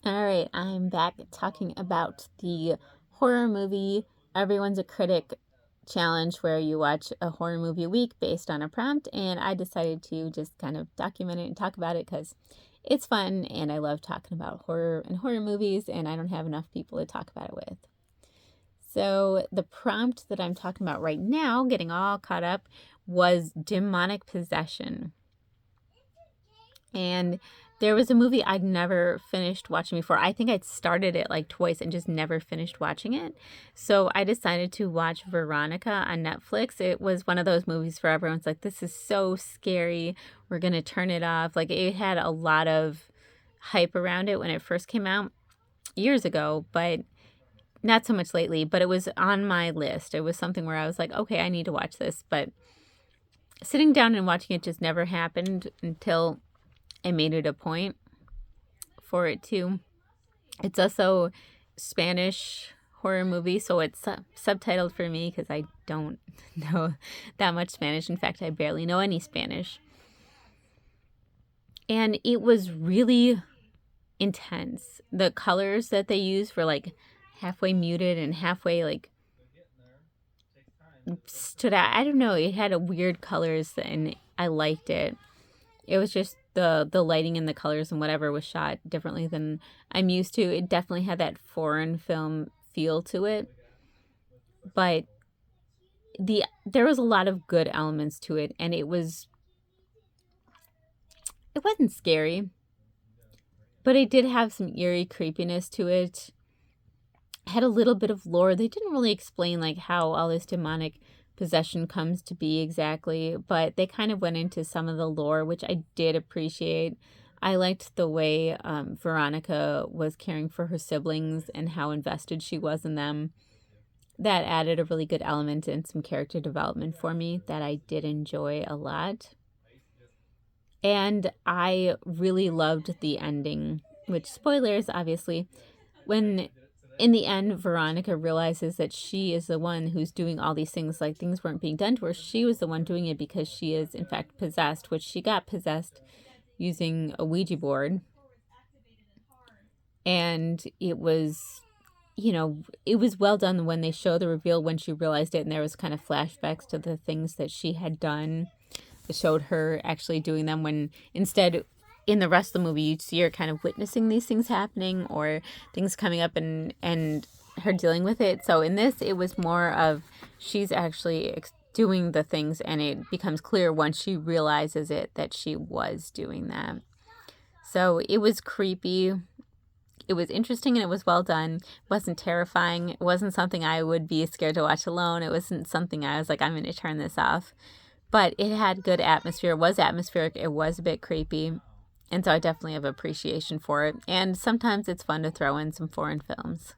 All right, I'm back talking about the horror movie Everyone's a Critic challenge where you watch a horror movie a week based on a prompt. And I decided to just kind of document it and talk about it because it's fun and I love talking about horror and horror movies, and I don't have enough people to talk about it with. So, the prompt that I'm talking about right now, getting all caught up, was demonic possession. And there was a movie I'd never finished watching before. I think I'd started it like twice and just never finished watching it. So I decided to watch Veronica on Netflix. It was one of those movies where everyone's like, this is so scary. We're going to turn it off. Like, it had a lot of hype around it when it first came out years ago, but not so much lately. But it was on my list. It was something where I was like, okay, I need to watch this. But sitting down and watching it just never happened until I made it a point for it to. It's also Spanish horror movie, so it's subtitled for me because I don't know that much Spanish. In fact, I barely know any Spanish. And it was really intense. The colors that they used were like halfway muted and halfway like stood out. I don't know. It had a weird colors and I liked it. It was just the lighting and the colors and whatever was shot differently than I'm used to. It definitely had that foreign film feel to it, but there was a lot of good elements to it, and it wasn't scary, but it did have some eerie creepiness to it. It had a little bit of lore. They didn't really explain like how all this demonic possession comes to be exactly, but they kind of went into some of the lore, which I did appreciate. I liked the way Veronica was caring for her siblings and how invested she was in them. That added a really good element and some character development for me that I did enjoy a lot. And I really loved the ending, which, spoilers, obviously, when in the end, Veronica realizes that she is the one who's doing all these things, like things weren't being done to her. She was the one doing it because she is, in fact, possessed, which she got possessed using a Ouija board. And it was, it was well done when they show the reveal when she realized it, and there was kind of flashbacks to the things that she had done. It showed her actually doing them when instead in the rest of the movie, you'd see her kind of witnessing these things happening or things coming up and her dealing with it. So in this, it was more of she's actually doing the things, and it becomes clear once she realizes it that she was doing that. So it was creepy. It was interesting and it was well done. It wasn't terrifying. It wasn't something I would be scared to watch alone. It wasn't something I was like, I'm going to turn this off. But it had good atmosphere. It was atmospheric. It was a bit creepy. And so I definitely have appreciation for it. And sometimes it's fun to throw in some foreign films.